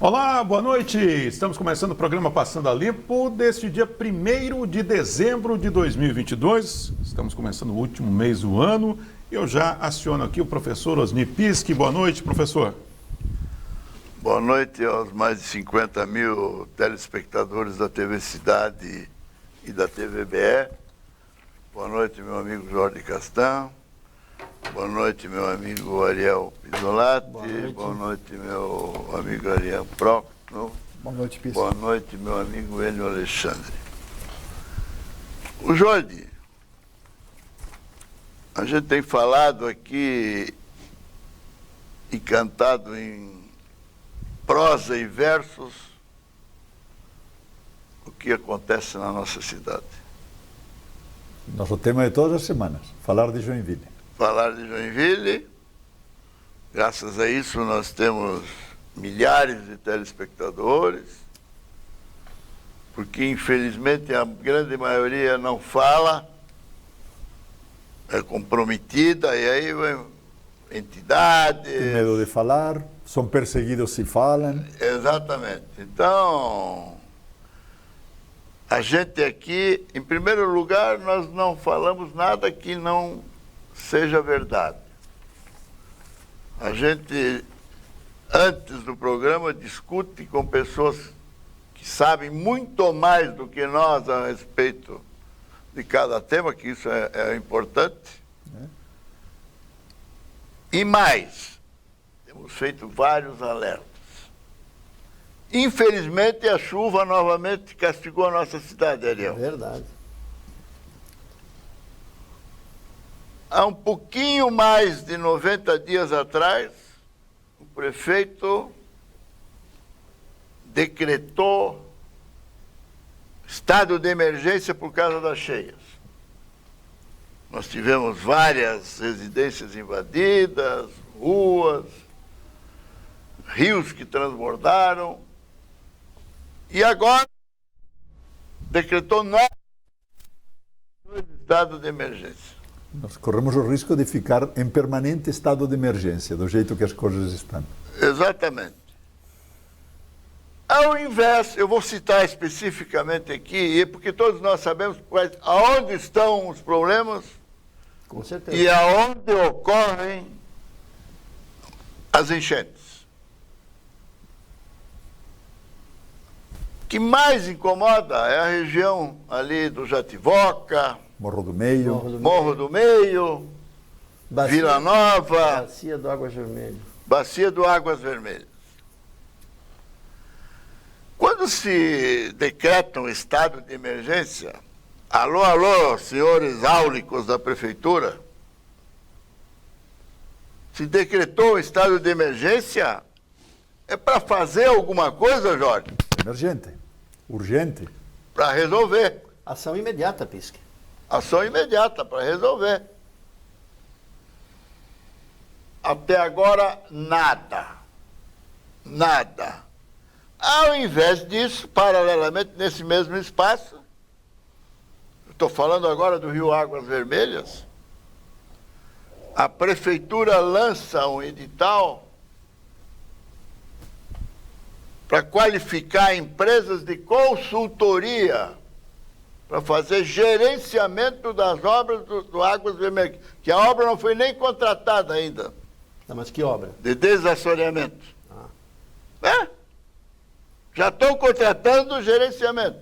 Olá, boa noite. Estamos começando o programa Passando a Limpo deste dia 1º de dezembro de 2022. Estamos começando o último mês do ano. Eu já aciono aqui o professor Osni Pischi. Boa noite, professor. Boa noite aos mais de 50 mil telespectadores da TV Cidade e da TVBE. Boa noite, meu amigo Jorge Castan. Boa noite, meu amigo Ariel Pisolati. Boa noite, meu amigo Ariel Procno. Boa noite, Pischi. Boa noite, meu amigo Enio Alexandre. O Jorge, a gente tem falado aqui e cantado em prosa e versos o que acontece na nossa cidade. Nosso tema de todas as semanas, falar de Joinville. Falar de Joinville, graças a isso nós temos milhares de telespectadores, porque infelizmente a grande maioria não fala, é comprometida, e aí vem entidades... Tem medo de falar, são perseguidos se falam. Exatamente. Então, a gente aqui, em primeiro lugar, nós não falamos nada que não seja verdade. A gente, antes do programa, discute com pessoas que sabem muito mais do que nós a respeito de cada tema, que isso é importante. E mais, temos feito vários alertas. Infelizmente, a chuva novamente castigou a nossa cidade, Ariel. Verdade. Há um pouquinho mais de 90 dias atrás, o prefeito decretou estado de emergência por causa das cheias. Nós tivemos várias residências invadidas, ruas, rios que transbordaram, e agora decretou novos estados de emergência. Nós corremos o risco de ficar em permanente estado de emergência, do jeito que as coisas estão. Exatamente. Ao invés, eu vou citar especificamente aqui, porque todos nós sabemos aonde estão os problemas. Com certeza. E aonde ocorrem as enchentes. O que mais incomoda é a região ali do Jativoca, Morro do Meio. Morro do Meio, Vila Nova, Bacia do Águas Vermelhas. Bacia do Águas Vermelhas. Quando se decreta um estado de emergência, alô, senhores áulicos da prefeitura, se decretou o estado de emergência, é para fazer alguma coisa, Jorge? Emergente. Urgente. Para resolver. Ação imediata, Pischi. Ação imediata para resolver. Até agora, nada. Nada. Ao invés disso, paralelamente, nesse mesmo espaço, estou falando agora do Rio Águas Vermelhas, a prefeitura lança um edital para qualificar empresas de consultoria para fazer gerenciamento das obras do Águas Vermelhas, que a obra não foi nem contratada ainda. Não, mas que obra? De desassoreamento. Já estão contratando o gerenciamento.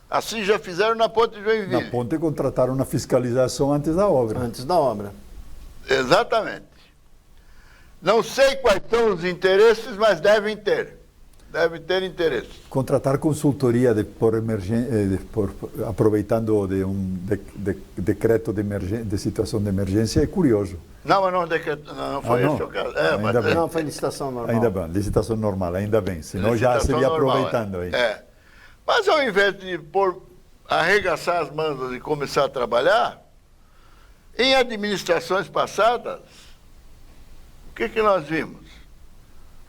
Assim já fizeram na Ponte Joinville. Na ponte contrataram a fiscalização antes da obra. Antes da obra. Exatamente. Não sei quais são os interesses, mas devem ter. Devem ter interesse. Contratar consultoria aproveitando de decreto de situação de emergência é curioso. Não, mas não foi esse o caso. Ainda bem. Não, foi licitação normal. Ainda bem, licitação normal, ainda bem. Senão já Licitação seria normal, aproveitando aí. Mas ao invés de arregaçar as mangas e começar a trabalhar, em administrações passadas, o que nós vimos?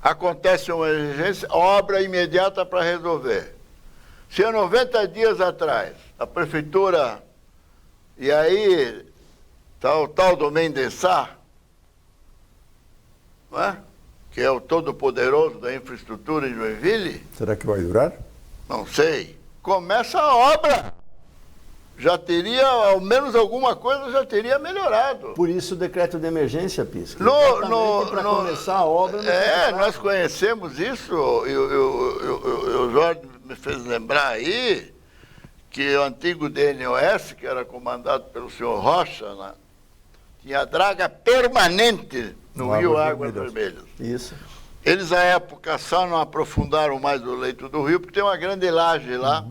Acontece uma emergência, obra imediata para resolver. Se há 90 dias atrás, a prefeitura, e aí está o tal do Mendensá, não é? que é o todo-poderoso da infraestrutura em Joinville, Será que vai durar? não sei, começa a obra. Já teria, ao menos alguma coisa já teria melhorado. Por isso o decreto de emergência, Pisca. Para No- começar a obra... Nós conhecemos isso, e o Jorge me fez lembrar aí que o antigo DNOS, que era comandado pelo senhor Rocha, né, tinha draga permanente no rio Águas Vermelhas. Isso. Eles, à época, só não aprofundaram mais o leito do rio, porque tem uma grande laje lá,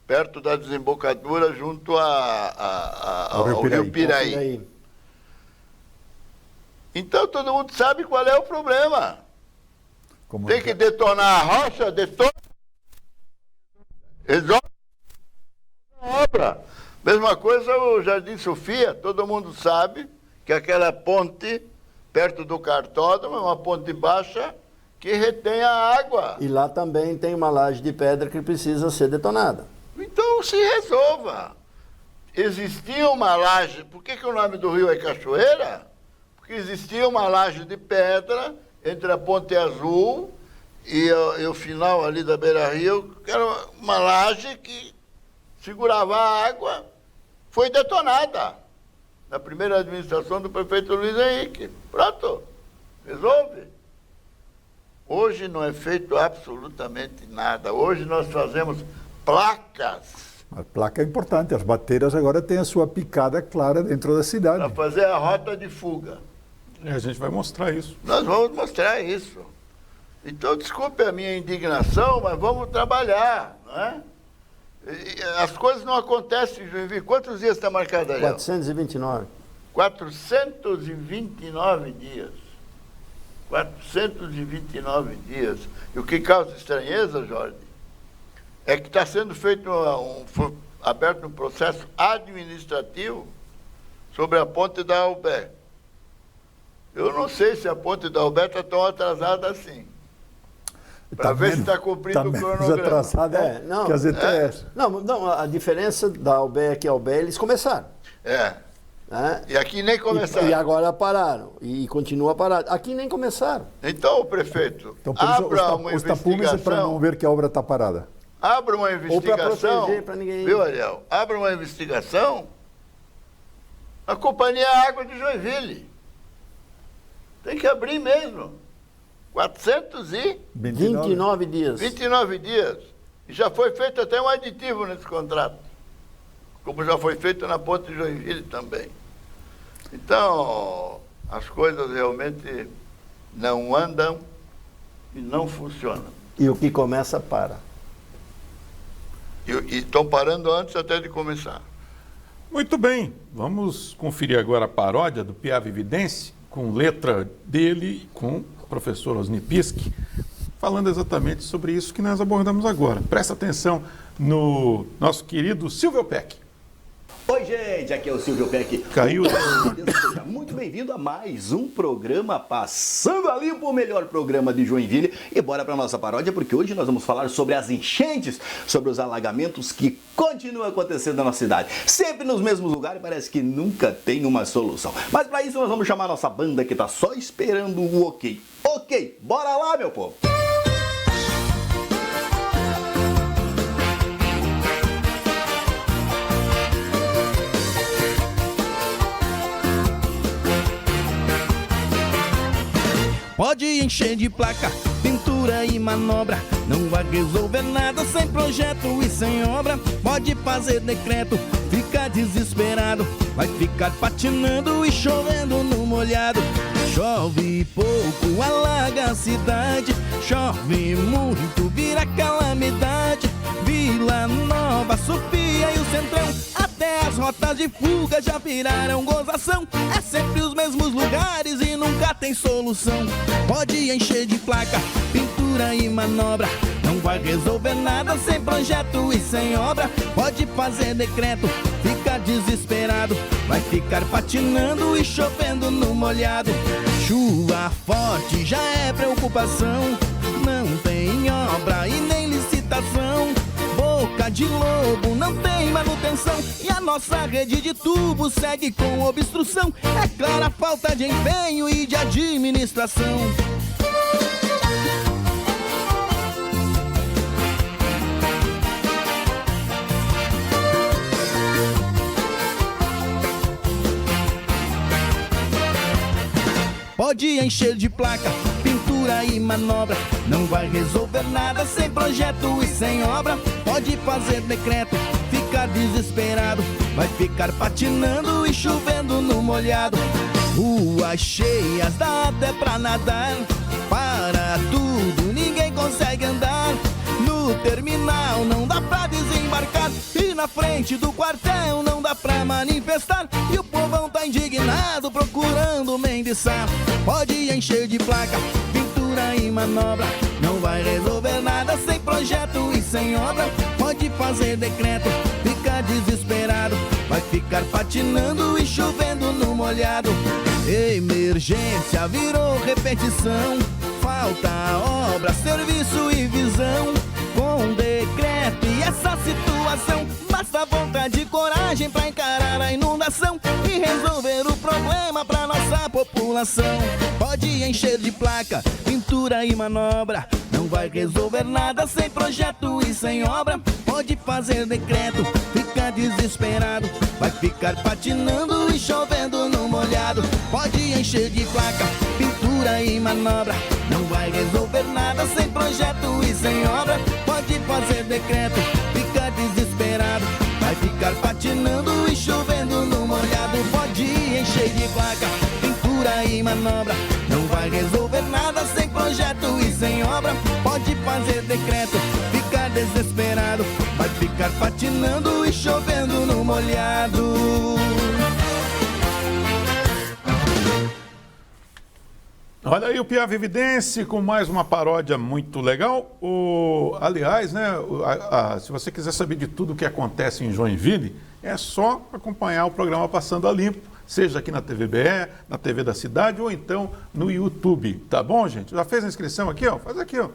perto da desembocadura, junto ao rio Piraí. E aí? Então, todo mundo sabe qual é o problema. Como Tem que detonar a rocha, detona. Resolve a obra. Mesma coisa o Jardim Sofia, todo mundo sabe que aquela ponte perto do cartódromo é uma ponte baixa que retém a água. E lá também tem uma laje de pedra que precisa ser detonada. Então se resolva. Existia uma laje, por que o nome do rio é Cachoeira? Porque existia uma laje de pedra entre a Ponte Azul e o final ali da Beira-Rio, que era uma laje que segurava a água, foi detonada na primeira administração do prefeito Luiz Henrique. Pronto, resolve. Hoje não é feito absolutamente nada. Hoje nós fazemos placas A placa é importante, as bateiras agora têm a sua picada clara dentro da cidade. para fazer a rota de fuga. A gente vai mostrar isso. Nós vamos mostrar isso. Então, desculpe a minha indignação, mas vamos trabalhar, não é? As coisas não acontecem em Joinville. Quantos dias está marcado aí? 429. 429 dias. 429 dias. E o que causa estranheza, Jorge, é que está sendo feito foi aberto um processo administrativo sobre a ponte da Albé. Eu não sei se a ponte da Albé está tão atrasada assim. Para ver se está cumprindo o cronograma. atrasada não, que as ETS. Não, a diferença da Albé que a Albé, eles começaram. É. Né? E aqui nem começaram. E agora pararam. E continua parado. Aqui nem começaram. Então, o prefeito, Então, por isso, abra uma os tapumes é para não investigação. ver que a obra está parada. Abra uma Ou para investigação. proteger, para ninguém... Viu, Ariel? Abra uma investigação na Companhia Água de Joinville. Tem que abrir mesmo. 29 dias. 29 dias. E já foi feito até um aditivo nesse contrato. Como já foi feito na Ponte de Joinville também. Então, as coisas realmente não andam e não funcionam. E o que começa, para. E estão parando antes até de começar. Muito bem, vamos conferir agora a paródia do Piave Vidense, com letra dele, com o professor Osni Pischi, falando exatamente sobre isso que nós abordamos agora. Presta atenção no nosso querido Silvio Peck. Oi, gente, aqui é o Silvio Peck. Caiu. Seja muito bem-vindo a mais um programa Passando a Limpo, o melhor programa de Joinville. E bora para nossa paródia, porque hoje nós vamos falar sobre as enchentes, sobre os alagamentos que continuam acontecendo na nossa cidade. Sempre nos mesmos lugares, parece que nunca tem uma solução. Mas para isso nós vamos chamar a nossa banda que tá só esperando o ok. Ok, bora lá, meu povo! Pode encher de placa, pintura e manobra, não vai resolver nada sem projeto e sem obra. Pode fazer decreto, fica desesperado, vai ficar patinando e chovendo no molhado. Chove pouco, alaga a cidade, chove muito, vira calamidade. Vila Nova, Sofia e o Centrão, até as rotas de fuga já viraram gozação. É sempre os mesmos lugares e nunca tem solução. Pode encher de placa, pintura e manobra, não vai resolver nada sem projeto e sem obra. Pode fazer decreto, fica desesperado, vai ficar patinando e chovendo no molhado. Chuva forte já é preocupação, não tem obra e nem licitação. Boca de lobo não tem manutenção e a nossa rede de tubos segue com obstrução. É clara a falta de empenho e de administração. Pode encher de placa, pintura e manobra, não vai resolver nada sem projeto e sem obra. Pode fazer decreto, ficar desesperado, vai ficar patinando e chovendo no molhado. Ruas cheias, dá até pra nadar, para tudo, ninguém consegue andar. No terminal não dá pra desembarcar, e na frente do quartel não dá pra manifestar. E o povão tá indignado procurando mendiçar. Pode encher de placa, pintura e manobra, não vai resolver nada sem projeto e sem obra. Pode fazer decreto, ficar desesperado, vai ficar patinando e chovendo no molhado. Emergência virou repetição, falta obra, serviço e visão. Com decreto e essa situação, basta vontade e coragem pra encarar a inundação e resolver o problema pra nossa população. Pode encher de placa, pintura e manobra, não vai resolver nada sem projeto e sem obra. Pode fazer decreto, ficar desesperado, vai ficar patinando e chovendo no molhado. Pode encher de placa, pintura e manobra, não vai resolver nada sem projeto e sem obra. Pode fazer decreto, ficar desesperado, vai ficar patinando e chovendo no molhado. Pode encher de placa, pintura e manobra, não vai resolver nada sem projeto e sem obra. Pode fazer decreto, ficar desesperado, vai ficar patinando e chovendo no molhado. Olha aí o Piava Evidência com mais uma paródia muito legal. Aliás, né, se você quiser saber de tudo o que acontece em Joinville, é só acompanhar o programa Passando a Limpo, seja aqui na TVBE, na TV da cidade ou então no YouTube, tá bom, gente? Já fez a inscrição aqui, ó? Faz aqui, ó.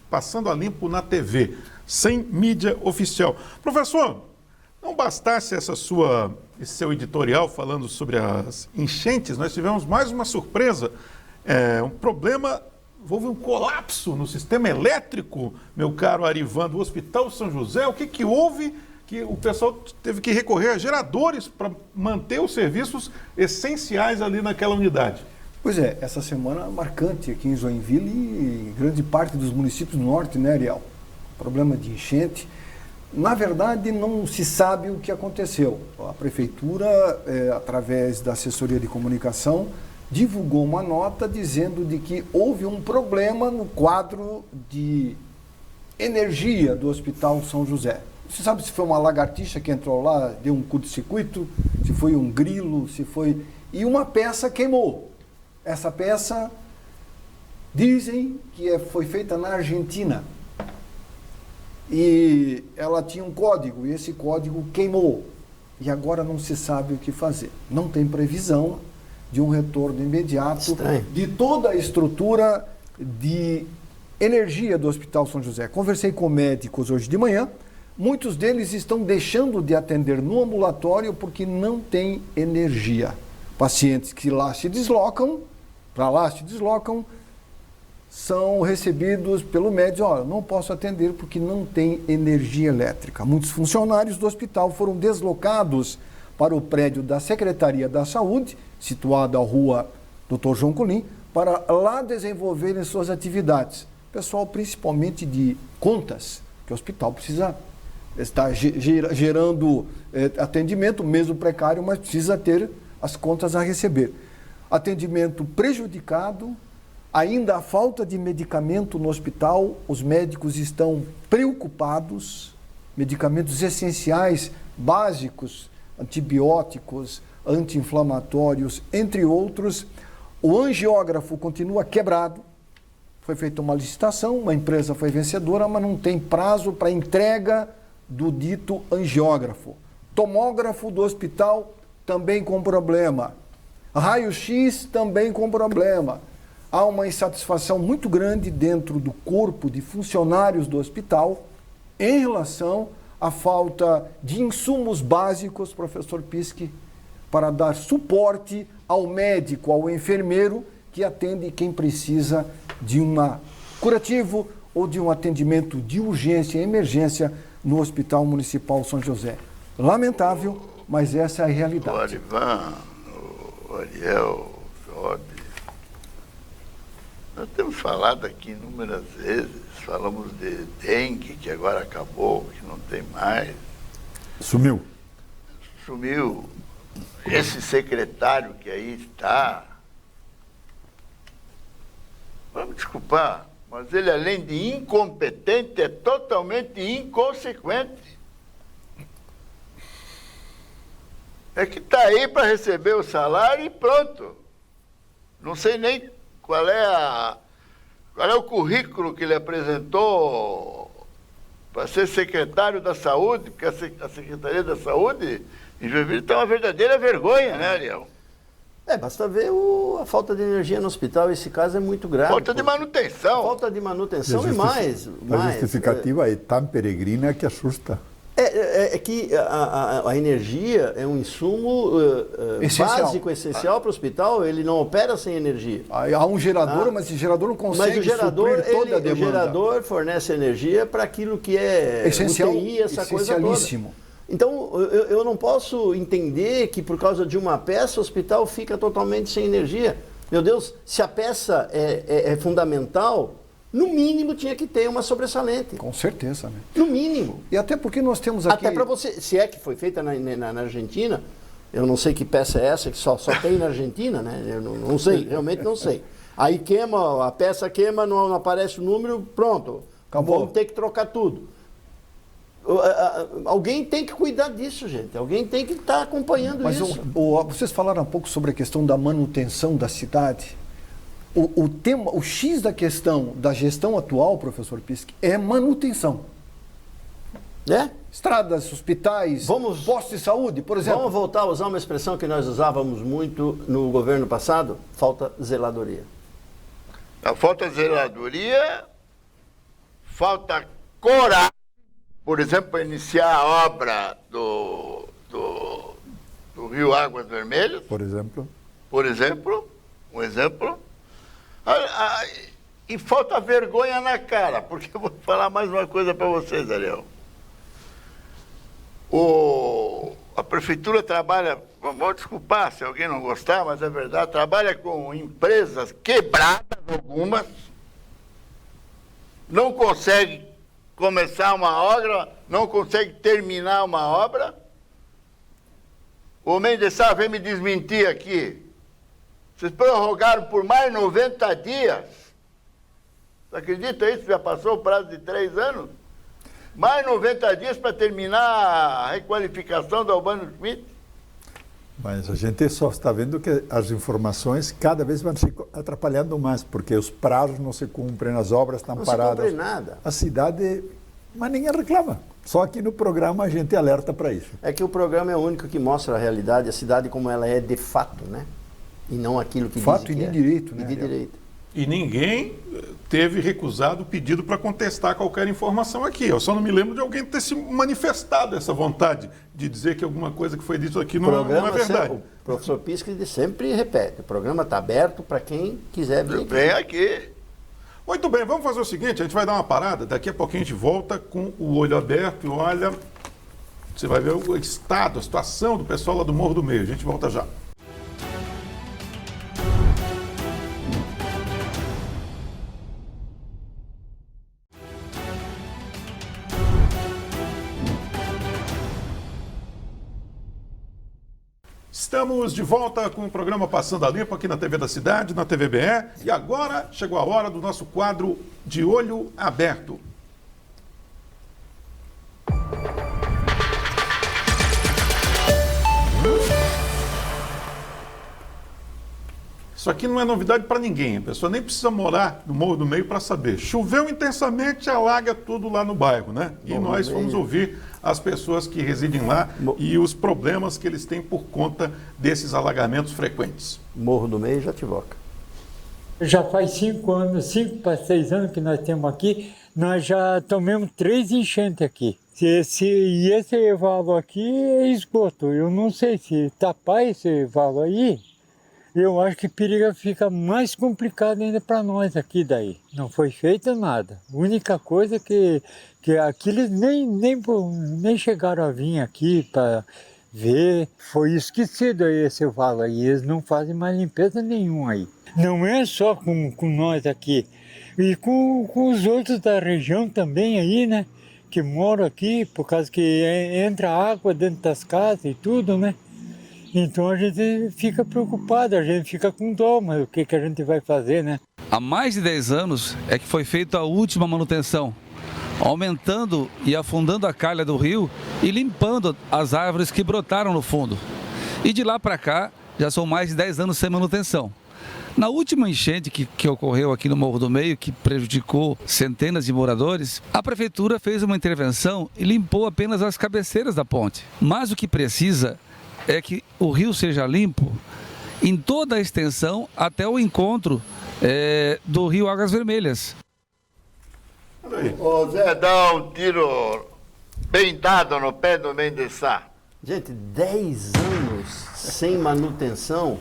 Passando a Limpo na TV, sem mídia oficial. Professor, não bastasse esse seu editorial falando sobre as enchentes, nós tivemos mais uma surpresa. Um problema, houve um colapso no sistema elétrico, meu caro Arivando, do Hospital São José. O que houve que o pessoal teve que recorrer a geradores para manter os serviços essenciais ali naquela unidade? Pois é, essa semana marcante aqui em Joinville e em grande parte dos municípios do norte, né, Ariel? Problema de enchente. Na verdade, não se sabe o que aconteceu. A prefeitura, através da assessoria de comunicação, divulgou uma nota dizendo de que houve um problema no quadro de energia do Hospital São José. Você sabe se foi uma lagartixa que entrou lá, deu um curto-circuito, se foi um grilo, se foi... E uma peça queimou. Essa peça, dizem que foi feita na Argentina. E ela tinha um código, e esse código queimou. E agora não se sabe o que fazer. Não tem previsão de um retorno imediato de toda a estrutura de energia do Hospital São José. Conversei com médicos hoje de manhã, muitos deles estão deixando de atender no ambulatório porque não tem energia. Pacientes que lá se deslocam, são recebidos pelo médico, olha, não posso atender porque não tem energia elétrica. Muitos funcionários do hospital foram deslocados para o prédio da Secretaria da Saúde, situado à rua Dr. João Colim, para lá desenvolverem suas atividades. Pessoal, principalmente de contas, que o hospital precisa estar gerando atendimento, mesmo precário, mas precisa ter as contas a receber. Atendimento prejudicado, ainda a falta de medicamento no hospital, os médicos estão preocupados, medicamentos essenciais, básicos, antibióticos, anti-inflamatórios, entre outros. O angiógrafo continua quebrado, foi feita uma licitação, uma empresa foi vencedora, mas não tem prazo para entrega do dito angiógrafo. Tomógrafo do hospital também com problema. Raio-X também com problema. Há uma insatisfação muito grande dentro do corpo de funcionários do hospital em relação à falta de insumos básicos, professor Pisque, para dar suporte ao médico, ao enfermeiro que atende quem precisa de um curativo ou de um atendimento de urgência e emergência no Hospital Municipal São José. Lamentável, mas essa é a O realidade. Arivan, o Ariel, o Jorge, nós temos falado aqui inúmeras vezes, falamos de dengue, que agora acabou, que não tem mais. Sumiu. Sumiu. Esse secretário que aí está, vamos desculpar, mas ele, além de incompetente, é totalmente inconsequente. É que está aí para receber o salário e pronto. Não sei nem qual é o currículo que ele apresentou para ser secretário da Saúde, porque a Secretaria da Saúde em Joinville está uma verdadeira vergonha, né, Ariel? Basta ver a falta de energia no hospital. Esse caso é muito grave. Falta de manutenção. Falta de manutenção e mais. A justificativa é tão peregrina que assusta. É que a energia é um insumo básico, essencial para o hospital. Ele não opera sem energia. Há um gerador, mas esse gerador não consegue Mas o gerador, suprir toda a demanda. O gerador fornece energia para aquilo que é essencial, UTI, essa coisa toda. essencialíssimo. Então, eu não posso entender que por causa de uma peça o hospital fica totalmente sem energia. Meu Deus, se a peça é fundamental, no mínimo tinha que ter uma sobressalente. Com certeza, né? No mínimo. E até porque nós temos aqui... Até para você, se é que foi feita na Argentina, eu não sei que peça é essa, que só tem na Argentina, né? Eu não sei, realmente não sei. Aí queima, a peça queima, não aparece o número, pronto. Acabou. Vamos ter que trocar tudo. Alguém tem que cuidar disso, gente. Alguém tem que estar acompanhando Mas isso. Vocês falaram um pouco sobre a questão da manutenção da cidade. O X da questão da gestão atual, professor Pisque, é manutenção. Estradas, hospitais, postos de saúde, por exemplo. Vamos voltar a usar uma expressão que nós usávamos muito no governo passado? Falta zeladoria. Falta zeladoria, falta coragem, por exemplo, para iniciar a obra do Rio Águas Vermelhas. Por exemplo. Um exemplo. E falta vergonha na cara, porque eu vou falar mais uma coisa para vocês, Ariel. A prefeitura trabalha, vou desculpar se alguém não gostar, mas é verdade, trabalha com empresas quebradas algumas, não consegue começar uma obra, não consegue terminar uma obra. O Mendes Sá vem me desmentir aqui. Vocês prorrogaram por mais 90 dias. Você acredita isso? Já passou o prazo de 3 anos? Mais 90 dias para terminar a requalificação da Albano Schmidt. Mas a gente só está vendo que as informações cada vez vão se atrapalhando mais, porque os prazos não se cumprem, as obras estão paradas. Não se cumpre nada. A cidade, mas ninguém reclama. Só que no programa a gente alerta para isso. É que o programa é o único que mostra a realidade, a cidade como ela é de fato, né? E não aquilo que fato diz que e de direito, né? E de direito. E ninguém teve recusado o pedido para contestar qualquer informação aqui. Eu só não me lembro de alguém ter se manifestado essa vontade de dizer que alguma coisa que foi dito aqui não é verdade. O professor Pisque sempre repete, o programa está aberto para quem quiser vir aqui. Vem aqui. Muito bem, vamos fazer o seguinte, a gente vai dar uma parada, daqui a pouquinho a gente volta com o olho aberto e olha, você vai ver o estado, a situação do pessoal lá do Morro do Meio. A gente volta já. Estamos de volta com o programa Passando a Limpo aqui na TV da Cidade, na TVBE. E agora chegou a hora do nosso quadro de Olho Aberto. Isso aqui não é novidade para ninguém. A pessoa nem precisa morar no Morro do Meio para saber. Choveu intensamente, alaga tudo lá no bairro, né? E nós fomos ouvir as pessoas que residem lá e os problemas que eles têm por conta desses alagamentos frequentes. Morro do Meio e Jativoca. Já faz 5 anos, 5 para 6 anos que nós temos aqui, nós já tomamos 3 enchentes aqui. Esse valo aqui é esgoto. Eu não sei se tapar esse valo aí, eu acho que periga fica mais complicado ainda para nós aqui daí. Não foi feito nada. A única coisa que aqueles nem chegaram a vir aqui para ver, foi esquecido aí esse valo aí. Eles não fazem mais limpeza nenhuma aí. Não é só com nós aqui, e com os outros da região também aí, né? Que moram aqui, por causa que entra água dentro das casas e tudo, né? Então a gente fica preocupado, a gente fica com dó, mas o que a gente vai fazer, né? Há mais de 10 anos é que foi feita a última manutenção, aumentando e afundando a calha do rio e limpando as árvores que brotaram no fundo. E de lá para cá, já são mais de 10 anos sem manutenção. Na última enchente que ocorreu aqui no Morro do Meio, que prejudicou centenas de moradores, a prefeitura fez uma intervenção e limpou apenas as cabeceiras da ponte. Mas o que precisa é que o rio seja limpo em toda a extensão até o encontro do rio Águas Vermelhas. Ô Zé, dá um tiro bem dado no pé do Mendes Sá. Gente, 10 anos sem manutenção.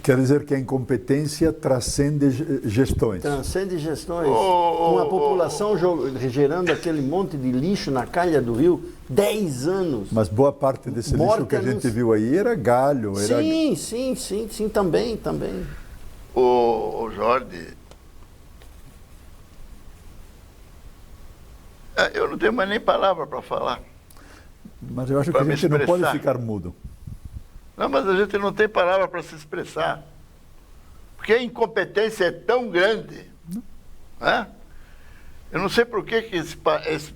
Quer dizer que a incompetência transcende gestões. Transcende gestões. Uma população gerando aquele monte de lixo na calha do rio, 10 anos. Mas boa parte desse lixo que a gente viu aí era galho. Sim, também. Ô Jorge, eu não tenho mais nem palavra para falar. Mas eu acho que a gente não pode ficar mudo. Não, mas a gente não tem palavra para se expressar. Porque a incompetência é tão grande. Né? Eu não sei por que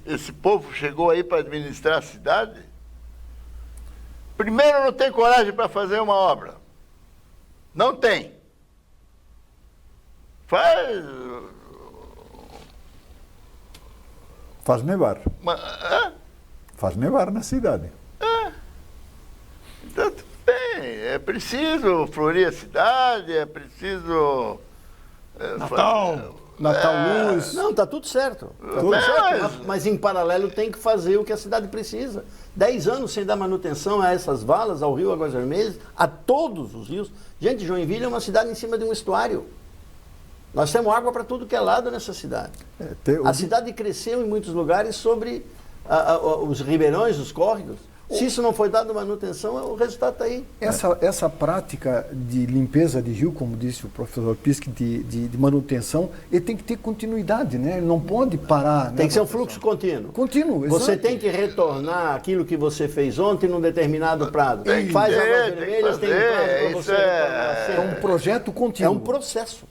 esse povo chegou aí para administrar a cidade. Primeiro, não tem coragem para fazer uma obra. Não tem. Faz nevar. Faz nevar na cidade. Então, bem, é preciso florir a cidade, é preciso... Natal Luz. Não, tá tudo certo. Mas em paralelo tem que fazer o que a cidade precisa. 10 anos sem dar manutenção a essas valas, ao rio Águas Vermelhas, a todos os rios. Gente, Joinville é uma cidade em cima de um estuário. Nós temos água para tudo que é lado nessa cidade. A cidade cresceu em muitos lugares sobre os ribeirões, os córregos. Se isso não foi dado manutenção, o resultado está aí. Essa prática de limpeza de rio, como disse o professor Pisque, de manutenção, ele tem que ter continuidade, né? Ele não pode parar. Tem que ser um fluxo contínuo. Contínuo, Você exato. tem que retornar aquilo que você fez ontem num determinado prazo. Faz Águas Vermelhas, tem prazo para você retornar. É um projeto contínuo. É um processo.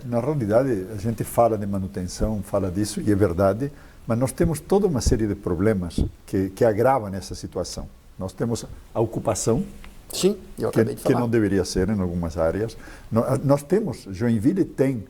Na realidade, a gente fala de manutenção, fala disso, e é verdade, mas nós temos toda uma série de problemas que agravam essa situação. Nós temos a ocupação, sim, eu acabei de falar, que não deveria ser em algumas áreas. Nós temos, Joinville tem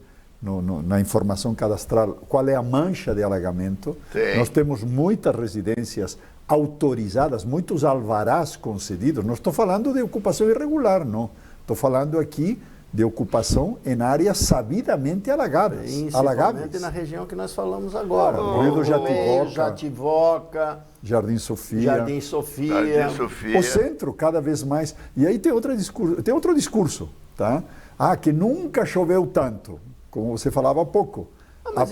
na informação cadastral qual é a mancha de alagamento. Sim. Nós temos muitas residências autorizadas, muitos alvarás concedidos. Não estou falando de ocupação irregular, não. Estou falando aqui de ocupação em áreas sabidamente alagadas. Principalmente na região que nós falamos agora. Rio do Jativoca, Jardim Sofia. O centro, cada vez mais. E aí tem outro discurso, tá? Que nunca choveu tanto, como você falava há pouco.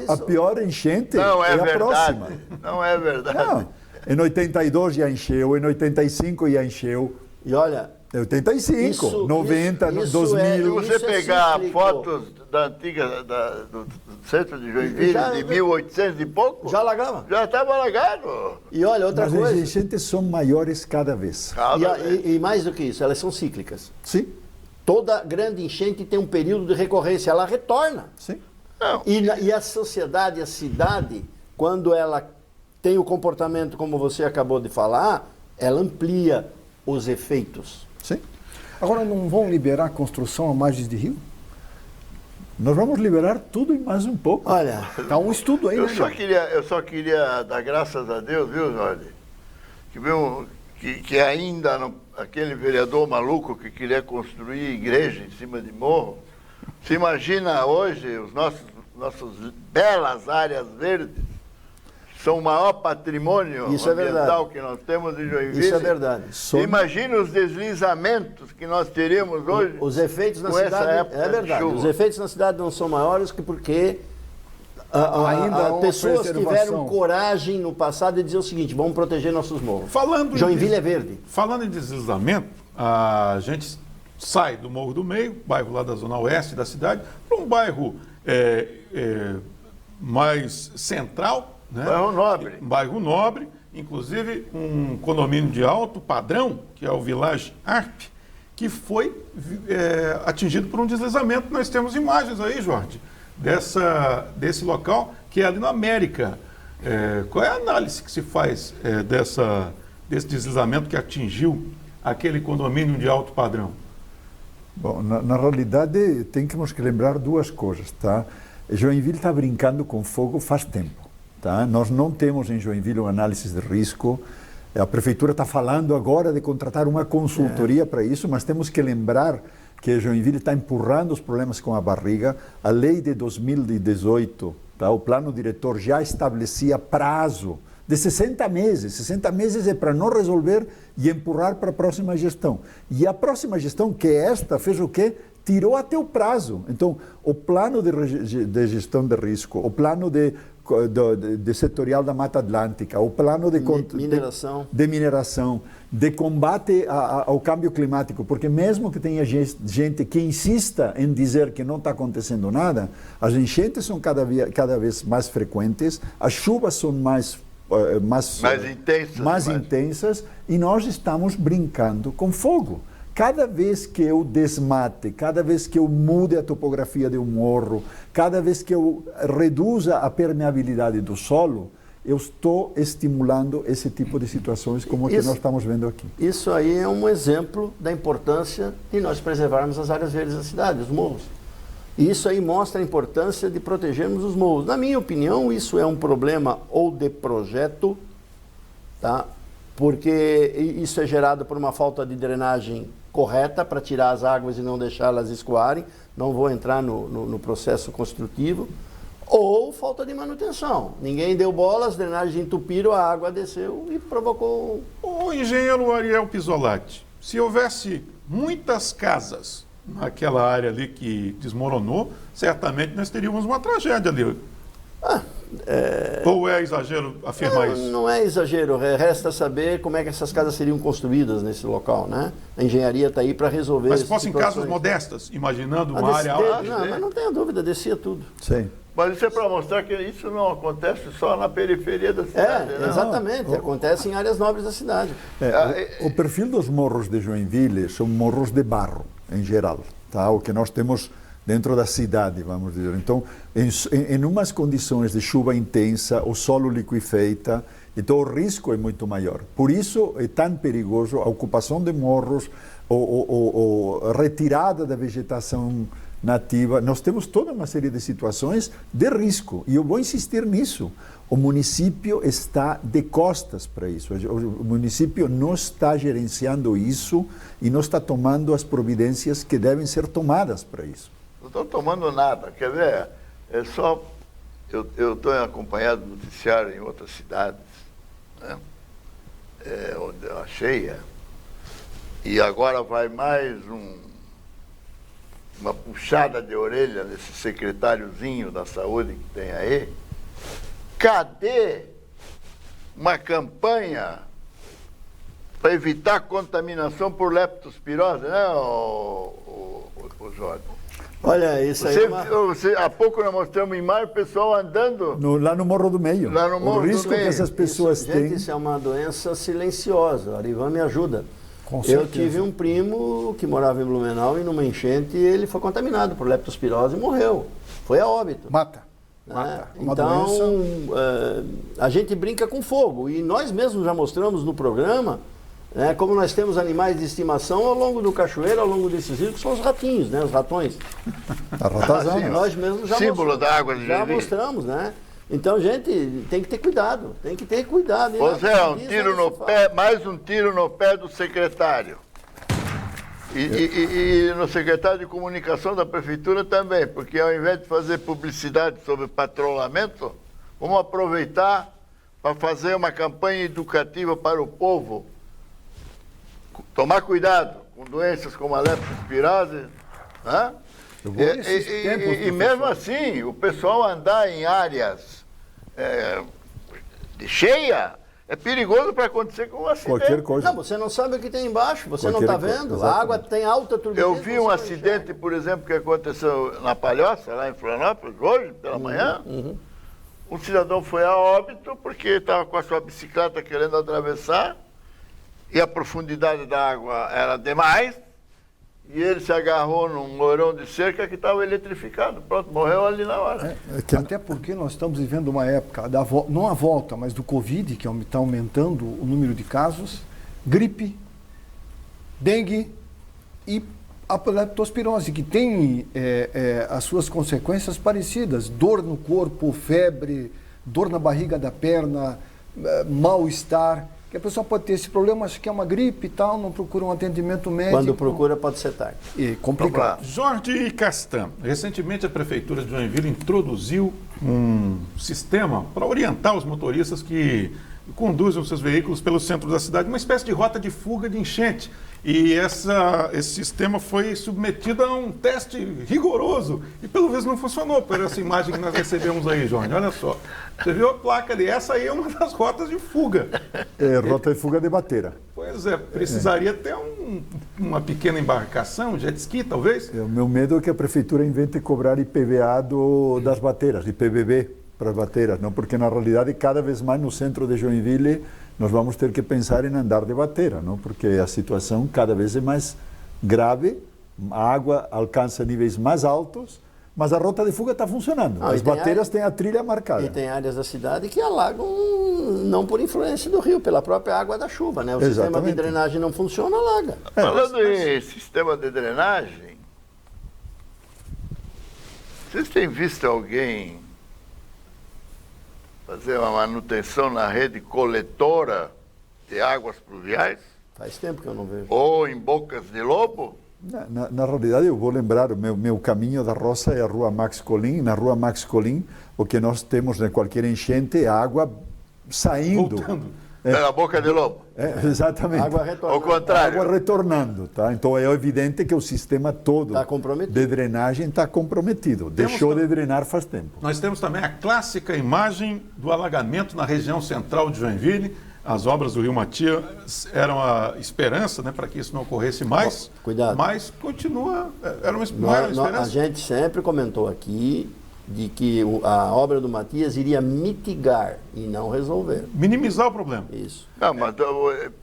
A pior enchente é a próxima. Não é verdade. Não. Em 82 já encheu, em 85 já encheu. E olha... 85, 90, 2000. Se você pegar fotos da antiga, do centro de Joinville, de 1800 e pouco... Já alagava? Já estava alagado. E olha, outra coisa... Mas as enchentes são maiores cada vez. E mais do que isso, elas são cíclicas. Sim. Toda grande enchente tem um período de recorrência, ela retorna. Sim. E a sociedade, a cidade, quando ela tem o comportamento como você acabou de falar, ela amplia os efeitos. Sim. Agora, não vão liberar a construção a margens de rio? Nós vamos liberar tudo e mais um pouco. Olha, está um estudo aí, eu só queria dar graças a Deus, viu, Jorge? Que ainda aquele vereador maluco que queria construir igreja em cima de morro, se imagina hoje os nossas belas áreas verdes são o maior patrimônio Isso ambiental que nós temos em Joinville. Isso é verdade. Imagine os deslizamentos que nós teríamos hoje. Os efeitos na com essa cidade, época é verdade. de chuva. Os efeitos na cidade não são maiores que porque Ainda há uma pessoas preservação. tiveram coragem no passado de dizer o seguinte: vamos proteger nossos morros. Joinville é verde. Falando em deslizamento, a gente sai do Morro do Meio, bairro lá da zona oeste da cidade, para um bairro mais central, né? Bairro nobre. Um bairro nobre, inclusive um condomínio de alto padrão, que é o Village Arp, que foi atingido por um deslizamento. Nós temos imagens aí, Jorge, desse local, que é ali na América. Qual é a análise que se faz desse deslizamento que atingiu aquele condomínio de alto padrão? Bom, na realidade, temos que lembrar duas coisas, tá? Joinville está brincando com fogo faz tempo, tá? Nós não temos em Joinville uma análise de risco. A prefeitura está falando agora de contratar uma consultoria para isso, mas temos que lembrar que Joinville está empurrando os problemas com a barriga. A lei de 2018, tá? O plano diretor já estabelecia prazo de 60 meses. 60 meses é para não resolver e empurrar para a próxima gestão. E a próxima gestão, que é esta, fez o quê? Tirou até o prazo. Então, o plano de gestão de risco, o plano de setorial da Mata Atlântica, o plano de mineração, de combate ao câmbio climático, porque mesmo que tenha gente que insista em dizer que não está acontecendo nada, as enchentes são cada vez mais frequentes, as chuvas são mais intensas e nós estamos brincando com fogo. Cada vez que eu desmate, cada vez que eu mude a topografia de um morro, cada vez que eu reduza a permeabilidade do solo, eu estou estimulando esse tipo de situações como que nós estamos vendo aqui. Isso aí é um exemplo da importância de nós preservarmos as áreas verdes da cidade, os morros. E isso aí mostra a importância de protegermos os morros. Na minha opinião, isso é um problema ou de projeto, tá? Porque isso é gerado por uma falta de drenagem correta para tirar as águas e não deixá-las escoarem. Não vou entrar no processo construtivo. Ou falta de manutenção. Ninguém deu bola, as drenagens entupiram, a água desceu e provocou... O engenheiro Ariel Pisolatti, se houvesse muitas casas naquela área ali que desmoronou, certamente nós teríamos uma tragédia ali. Ou é exagero afirmar isso? Não é exagero, resta saber como é que essas casas seriam construídas nesse local, né? A engenharia está aí para resolver. Mas se fossem casas modestas, imaginando uma área alta. Não, mas não tenha dúvida, descia tudo. Sim. Mas isso é para mostrar que isso não acontece só na periferia da cidade. Exatamente, acontece em áreas nobres da cidade. O perfil dos morros de Joinville são morros de barro, em geral, tá? O que nós temos dentro da cidade, vamos dizer. Então, em umas condições de chuva intensa, o solo liquefeita, então o risco é muito maior. Por isso é tão perigoso a ocupação de morros, a retirada da vegetação nativa. Nós temos toda uma série de situações de risco, e eu vou insistir nisso. O município está de costas para isso. O município não está gerenciando isso e não está tomando as providências que devem ser tomadas para isso. Não estou tomando nada, quer ver? É só... Eu estou acompanhado do noticiário em outras cidades, né? Onde é a cheia, e agora vai mais uma puxada de orelha nesse secretáriozinho da saúde que tem aí. Cadê uma campanha para evitar contaminação por leptospirose, né, o Jorge? Olha, isso aí há pouco nós mostramos em mar o pessoal andando... lá no Morro do Meio. Lá no Morro o risco do Meio. que essas pessoas têm... Gente, isso é uma doença silenciosa. A Arivan me ajuda. Eu tive um primo que morava em Blumenau e numa enchente ele foi contaminado por leptospirose e morreu. Foi a óbito. Mata. Então, a gente brinca com fogo. E nós mesmos já mostramos no programa, né, como nós temos animais de estimação ao longo do cachoeiro, ao longo desses rios, que são os ratinhos, né, os ratões. Nós mesmos já símbolo da água de já mostramos, né? Então, gente, tem que ter cuidado. Tem que ter cuidado. Zé, um tiro no pé, mais um tiro no pé do secretário. E no secretário de comunicação da prefeitura também, porque ao invés de fazer publicidade sobre patrulhamento, vamos aproveitar para fazer uma campanha educativa para o povo tomar cuidado com doenças como a leptospirose, né? E mesmo assim, o pessoal andar em áreas de cheia é perigoso para acontecer com um acidente. Qualquer coisa. Não, você não sabe o que tem embaixo, você Qualquer não está coisa, vendo. exatamente. A água tem alta turbulência. Eu vi um acidente, por exemplo, que aconteceu na Palhoça, lá em Florianópolis, hoje, pela manhã. Um cidadão foi a óbito porque estava com a sua bicicleta querendo atravessar e a profundidade da água era demais e ele se agarrou num mourão de cerca que estava eletrificado. Pronto, morreu ali na hora. Até porque nós estamos vivendo uma época, não a volta, mas do Covid, que está aumentando o número de casos, gripe, dengue e a leptospirose, que tem as suas consequências parecidas. Dor no corpo, febre, dor na barriga da perna, mal-estar. Que a pessoa pode ter esse problema, acha que é uma gripe e tal, não procura um atendimento médico. Quando procura, pode ser tarde. E complicado. Jorge Castan, recentemente a Prefeitura de Joinville introduziu um sistema para orientar os motoristas que conduzem os seus veículos pelo centro da cidade, uma espécie de rota de fuga de enchente. E esse sistema foi submetido a um teste rigoroso e pelo visto não funcionou, por essa imagem que nós recebemos aí, Jorge. Olha só, você viu a placa ali, essa aí é uma das rotas de fuga. Rota de fuga de bateira. Pois é, precisaria ter uma pequena embarcação, jet ski talvez? O meu medo é que a Prefeitura invente cobrar IPVA das bateiras, IPVB para as bateiras, não? Porque na realidade cada vez mais no centro de Joinville nós vamos ter que pensar em andar de bateira, não? Porque a situação cada vez é mais grave, a água alcança níveis mais altos, mas a rota de fuga está funcionando. As bateiras têm a trilha marcada. E tem áreas da cidade que alagam não por influência do rio, pela própria água da chuva, né? O sistema de drenagem não funciona, alaga. Falando em sistema de drenagem, vocês têm visto alguém fazer uma manutenção na rede coletora de águas pluviais? Faz tempo que eu não vejo. Ou em bocas de lobo? Na realidade, eu vou lembrar, o meu caminho da roça é a Rua Max Colim. Na Rua Max Colim, o que nós temos em qualquer enchente é água saindo. Voltando. Pela boca de lobo? Exatamente. Água retornando. Ao contrário. Água retornando, tá? Então é evidente que o sistema todo de drenagem está comprometido. Deixou de drenar faz tempo. Nós temos também a clássica imagem do alagamento na região central de Joinville. As obras do Rio Matias eram a esperança, né, para que isso não ocorresse mais. Cuidado. Mas continua, era uma esperança. A gente sempre comentou aqui de que a obra do Matias iria mitigar e não resolver. Minimizar o problema. Isso. Não, mas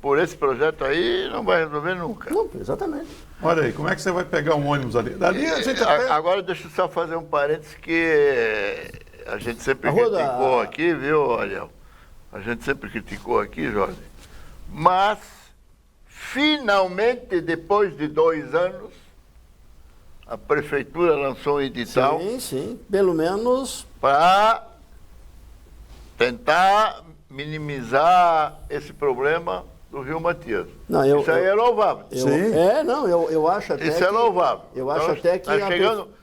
por esse projeto aí não vai resolver nunca. Não, exatamente. Olha aí, como é que você vai pegar um ônibus ali? Dali a gente até... Agora deixa eu só fazer um parênteses que a gente sempre criticou aqui, viu, Ariel? A gente sempre criticou aqui, Jorge. Mas, finalmente, depois de 2 anos, a Prefeitura lançou um edital. Sim, pelo menos para tentar minimizar esse problema do Rio Matias. Isso aí é louvável. Eu acho até isso é louvável. Eu acho até que...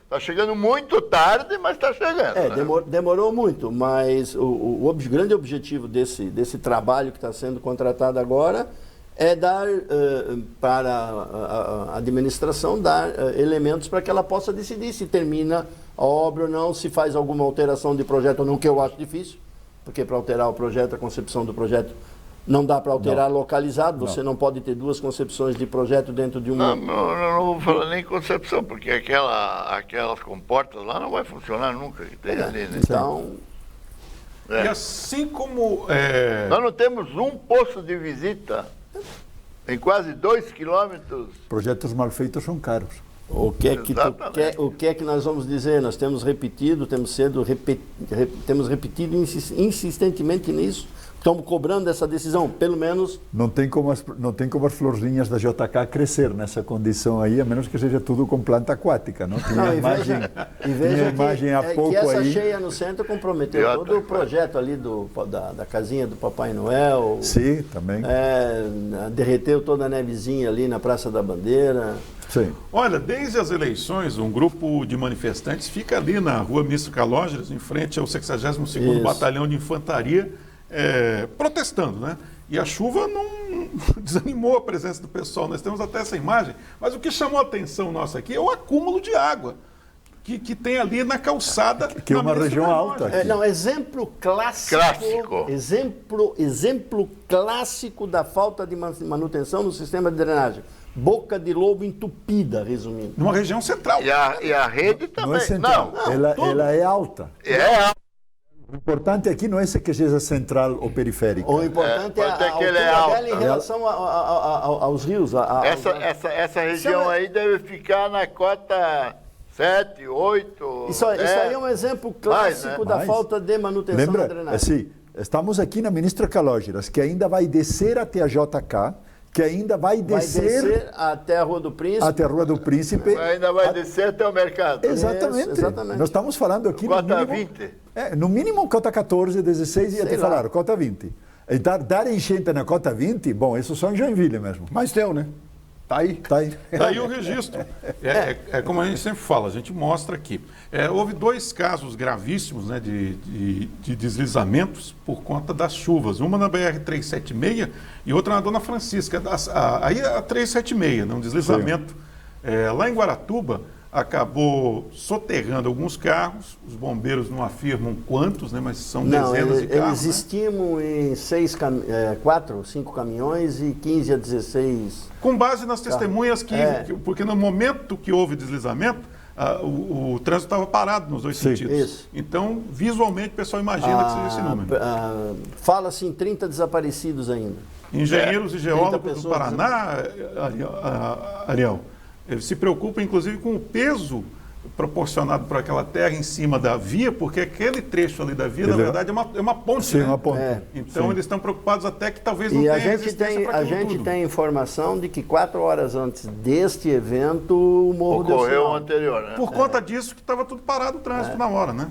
Está chegando muito tarde, mas está chegando. Demorou muito, mas o grande objetivo desse trabalho que está sendo contratado agora é dar para a administração elementos para que ela possa decidir se termina a obra ou não, se faz alguma alteração de projeto ou não, que eu acho difícil, porque para alterar o projeto, a concepção do projeto, não dá para alterar localizado, você não pode ter 2 concepções de projeto dentro de uma... Não vou falar nem concepção, porque aquelas comportas lá não vai funcionar nunca. Que tem ali, né? Então... E assim como... Nós não temos um posto de visita em quase 2 quilômetros. Projetos mal feitos são caros. O que é que nós vamos dizer? Nós temos repetido, temos repetido insistentemente nisso. Estamos cobrando essa decisão, pelo menos... Não tem como as florzinhas da JK crescer nessa condição aí, a menos que seja tudo com planta aquática, não? Tinha imagem há pouco que essa aí. cheia no centro comprometeu todo o projeto ali da casinha do Papai Noel. Sim, também. Derreteu toda a nevezinha ali na Praça da Bandeira. Sim. Olha, desde as eleições, um grupo de manifestantes fica ali na Rua Misto Calógeras, em frente ao 62º Batalhão de Infantaria, protestando, né? E a chuva não desanimou a presença do pessoal. Nós temos até essa imagem. Mas o que chamou a atenção nossa aqui é o acúmulo de água que tem ali na calçada. Que é uma região alta. Exemplo clássico. Exemplo clássico da falta de manutenção no sistema de drenagem. Boca de lobo entupida, resumindo. Numa região central. E a rede também. Não é central, ela é alta. O importante aqui não é que seja central ou periférica. O importante é a altura dela em relação aos rios. Essa região aí deve ficar na cota 7, 8, Isso aí é um exemplo clássico da falta de manutenção da drenagem. Assim, estamos aqui na ministra Calógeras, que ainda vai descer até a JK, que ainda vai descer até a Rua do Príncipe. Até a Rua do Príncipe. Ainda vai descer até o mercado. Exatamente. Exatamente. Nós estamos falando aqui Cota no mínimo, 20. No mínimo cota 14, 16 e até falaram, cota 20. E dar enchente na cota 20, bom, isso só em Joinville mesmo. Mas deu, né? Tá aí. Daí o registro. É como a gente sempre fala, a gente mostra aqui. Houve 2 casos gravíssimos, né, de deslizamentos por conta das chuvas. Uma na BR-376 e outra na Dona Francisca. Aí a 376, né, um deslizamento. Lá em Guaratuba, acabou soterrando alguns carros. Os bombeiros não afirmam quantos, né, mas são dezenas de carros. Eles estimam em 4 ou 5 caminhões e 15 a 16... Com base nas testemunhas porque no momento que houve deslizamento, o trânsito estava parado nos 2 sentidos. Isso. Então, visualmente, o pessoal imagina que seja esse número. Fala-se em 30 desaparecidos ainda. Engenheiros e geólogos do Paraná, Ariel, se preocupam, inclusive, com o peso proporcionado por aquela terra em cima da via, porque aquele trecho ali da via, na verdade, é uma ponte. Sim, né? uma ponte. Então, eles estão preocupados até que talvez não tenha resistência para aquilo tudo. A gente tem informação de que 4 horas antes deste evento, o morro ocorreu o anterior, né? Por conta disso que estava tudo parado o trânsito na hora, né?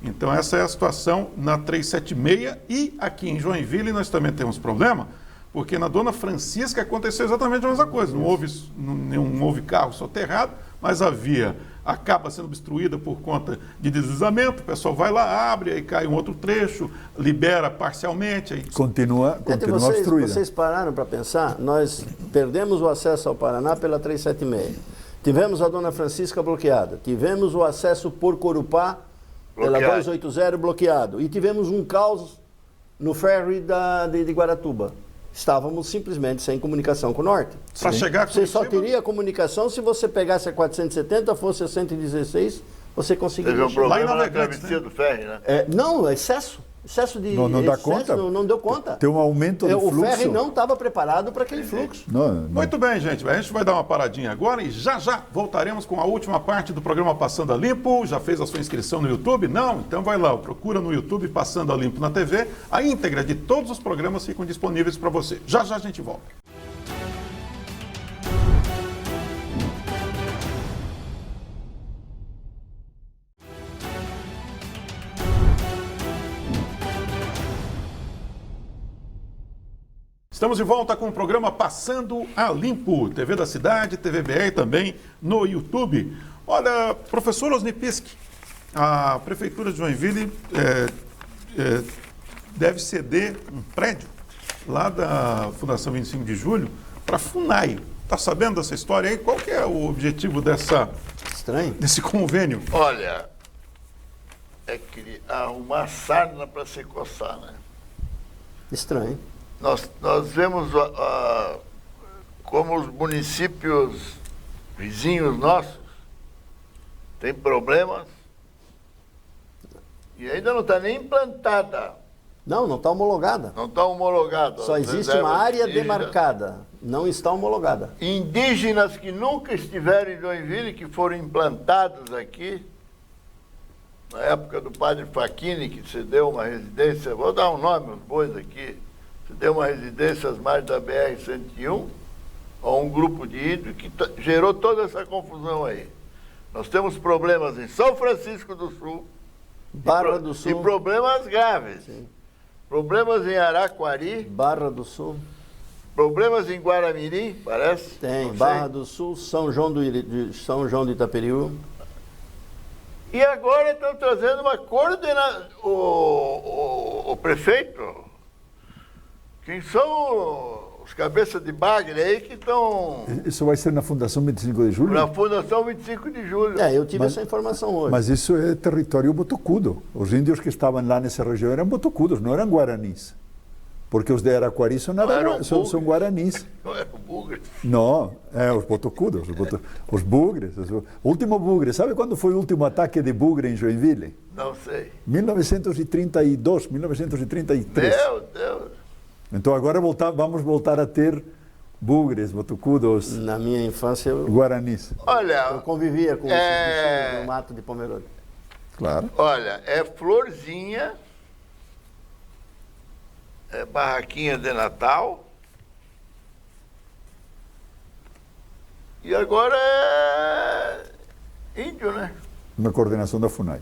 Então, essa é a situação na 376 e aqui em Joinville nós também temos problema, porque na Dona Francisca aconteceu exatamente a mesma coisa. Não houve carro soterrado, mas a via acaba sendo obstruída por conta de deslizamento. O pessoal vai lá, abre, aí cai um outro trecho, libera parcialmente. Aí... Continua obstruída. Vocês pararam para pensar? Nós perdemos o acesso ao Paraná pela 376. Tivemos a Dona Francisca bloqueada. Tivemos o acesso por Corupá pela 280 bloqueado. E tivemos um caos no ferry de Guaratuba. Estávamos simplesmente sem comunicação com o norte. Para chegar você só teria comunicação se você pegasse a 470, fosse a 116, você conseguiria. Teve um problema na travessia do ferry, né? Não, excesso. Excesso de. Não dá conta? Não deu conta. Tem um aumento do fluxo. O ferry não estava preparado para aquele fluxo. Não. Muito bem, gente. A gente vai dar uma paradinha agora e já voltaremos com a última parte do programa Passando a Limpo. Já fez a sua inscrição no YouTube? Não? Então vai lá, procura no YouTube Passando a Limpo na TV. A íntegra de todos os programas ficam disponíveis para você. Já a gente volta. Estamos de volta com o programa Passando a Limpo, TV da Cidade, TVBR também no YouTube. Olha, professor Osnipiski, a Prefeitura de Joinville deve ceder um prédio lá da Fundação 25 de Julho para a FUNAI. Está sabendo dessa história aí? Qual que é o objetivo desse convênio? Olha, é arrumar sarna para se coçar, né? Estranho. Nós vemos como os municípios vizinhos nossos têm problemas e ainda não está nem implantada. Não está homologada. Não está homologada. Só existe uma área demarcada, não está homologada. Indígenas que nunca estiveram em Joinville, que foram implantados aqui, na época do padre Facchini, que cedeu uma residência, vou dar um nome aos bois aqui, se deu uma residência às margens da BR-101 a um grupo de índios que gerou toda essa confusão aí. Nós temos problemas em São Francisco do Sul, Barra do Sul, e problemas graves. Sim. Problemas em Araquari, Barra do Sul, problemas em Guaramirim, parece? Tem, Barra do Sul, São João do Itaperiú. E agora estão trazendo uma coordenação. O prefeito Quem são os cabeças de bagre aí que estão Isso vai ser na Fundação 25 de Julho? na Fundação 25 de Julho. Eu tive essa informação hoje. Mas isso é território botocudo. Os índios que estavam lá nessa região eram botocudos, não eram guaranis. Porque os de Araquari são guaranis. Não é o bugre. Não, os botocudos, os bugres. O último bugre, sabe quando foi o último ataque de bugre em Joinville? Não sei. 1932, 1933. Meu Deus. Então agora vamos voltar a ter bugres, botocudos, Na minha infância, eu guaranis. Olha, convivia com esses bichos no mato de Pomerode. Claro. olha, é florzinha, é barraquinha de Natal. E agora é índio, né? Na coordenação da FUNAI.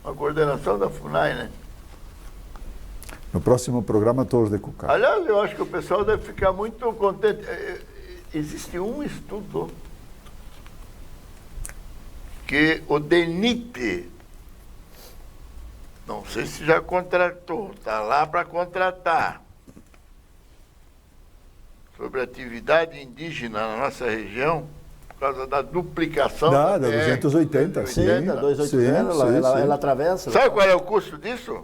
A coordenação da FUNAI, né? No próximo programa, todos de Cucá. Aliás, eu acho que o pessoal deve ficar muito contente. Existe um estudo que o DENIT, não sei se já contratou, está lá para contratar, sobre a atividade indígena na nossa região, por causa da duplicação Da BR, 280, sim. Da 280, ela atravessa. Sabe qual é o custo disso?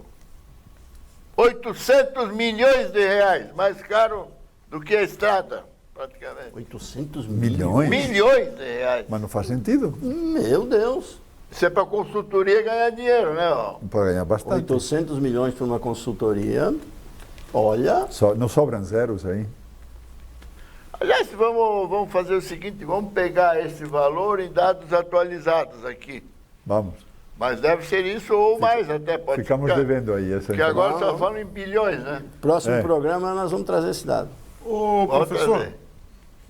800 milhões de reais, mais caro do que a estrada, praticamente. 800 Milhões? Milhões de reais. Mas não faz sentido. Meu Deus. Isso é para a consultoria ganhar dinheiro, né? Ó? Para ganhar bastante. 800 milhões para uma consultoria. Olha. Não sobram zeros aí. Aliás, vamos fazer o seguinte, vamos pegar esse valor em dados atualizados aqui. Vamos. Mas deve ser isso ou mais até, pode Ficamos ficar. devendo aí. Essa Porque agora só falam em bilhões, né? Próximo programa nós vamos trazer esse dado. Ô, Vamos professor, trazer.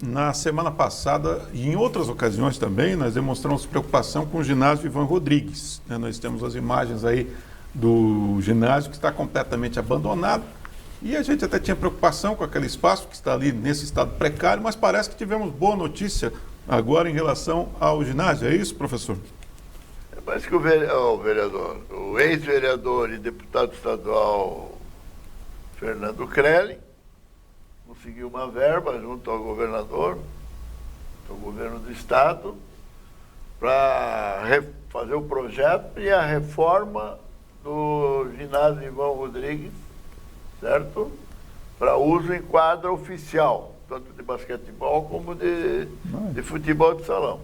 na semana passada e em outras ocasiões também, nós demonstramos preocupação com o ginásio Ivan Rodrigues. Né? Nós temos as imagens aí do ginásio que está completamente abandonado. E a gente até tinha preocupação com aquele espaço que está ali nesse estado precário, mas parece que tivemos boa notícia agora em relação ao ginásio. É isso, professor? Parece que o ex-vereador e deputado estadual Fernando Crelli conseguiu uma verba junto ao governador, ao governo do estado, para fazer o projeto e a reforma do ginásio Ivan Rodrigues, certo? Para uso em quadra oficial, tanto de basquetebol como de futebol de salão.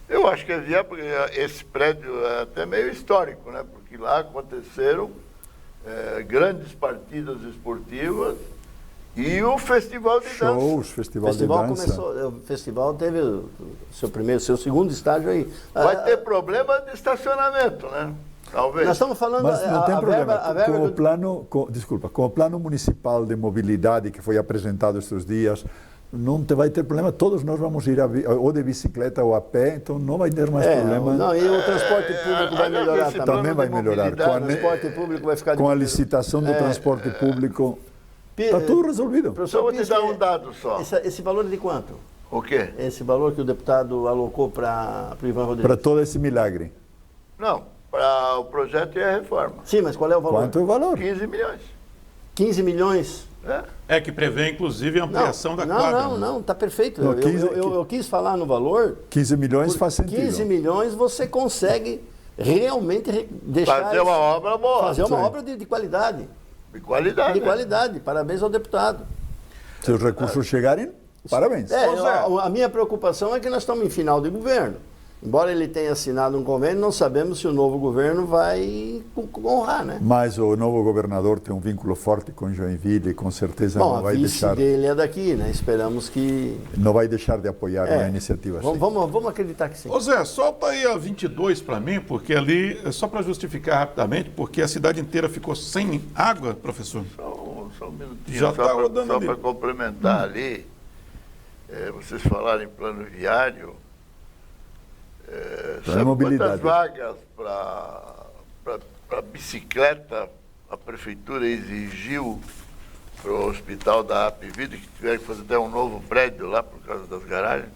Eu acho que é viável, porque esse prédio é até meio histórico, né? Porque lá aconteceram grandes partidas esportivas e o festival de dança. Shows, festival de dança. O festival teve o seu segundo estágio aí. Vai ter problema de estacionamento, né? Talvez. Nós estamos falando... Mas não tem problema. Com o plano municipal de mobilidade que foi apresentado estes dias, não vai ter problema. Todos nós vamos ir ou de bicicleta ou a pé, então não vai ter mais problema. Não, e o transporte público vai melhorar também. Também vai melhorar. O transporte público vai ficar... Com a licitação do transporte público, está tudo resolvido. Só vou te dar um dado só. Esse valor é de quanto? O quê? Esse valor que o deputado alocou para o Ivan Rodrigues. Para todo esse milagre. Não, para o projeto e a reforma. Sim, mas qual é o valor? Quanto é o valor? 15 milhões. 15 milhões? É que prevê, inclusive, a ampliação da quadra. Não, está perfeito. Não, Eu quis falar no valor. 15 milhões faz sentido. 15 milhões você consegue realmente deixar... Fazer uma obra boa. Fazer uma obra de qualidade. De qualidade. De né? qualidade. Parabéns ao deputado. Se os recursos chegarem, parabéns. A minha preocupação é que nós estamos em final de governo. Embora ele tenha assinado um convênio, não sabemos se o novo governo vai honrar, né? Mas o novo governador tem um vínculo forte com Joinville e com certeza não vai deixar... a vice dele é daqui, né? Esperamos que... Não vai deixar de apoiar uma iniciativa assim. Vamos acreditar que sim. Ô Zé, solta aí a 22 para mim, porque ali, só para justificar rapidamente, porque a cidade inteira ficou sem água, professor. Só um minutinho, Já tá rodando só ali. para complementar ali, vocês falaram em plano viário, sabe mobilidade. quantas vagas para bicicleta a prefeitura exigiu para o hospital da Apivida, que tiveram que fazer até um novo prédio lá por causa das garagens?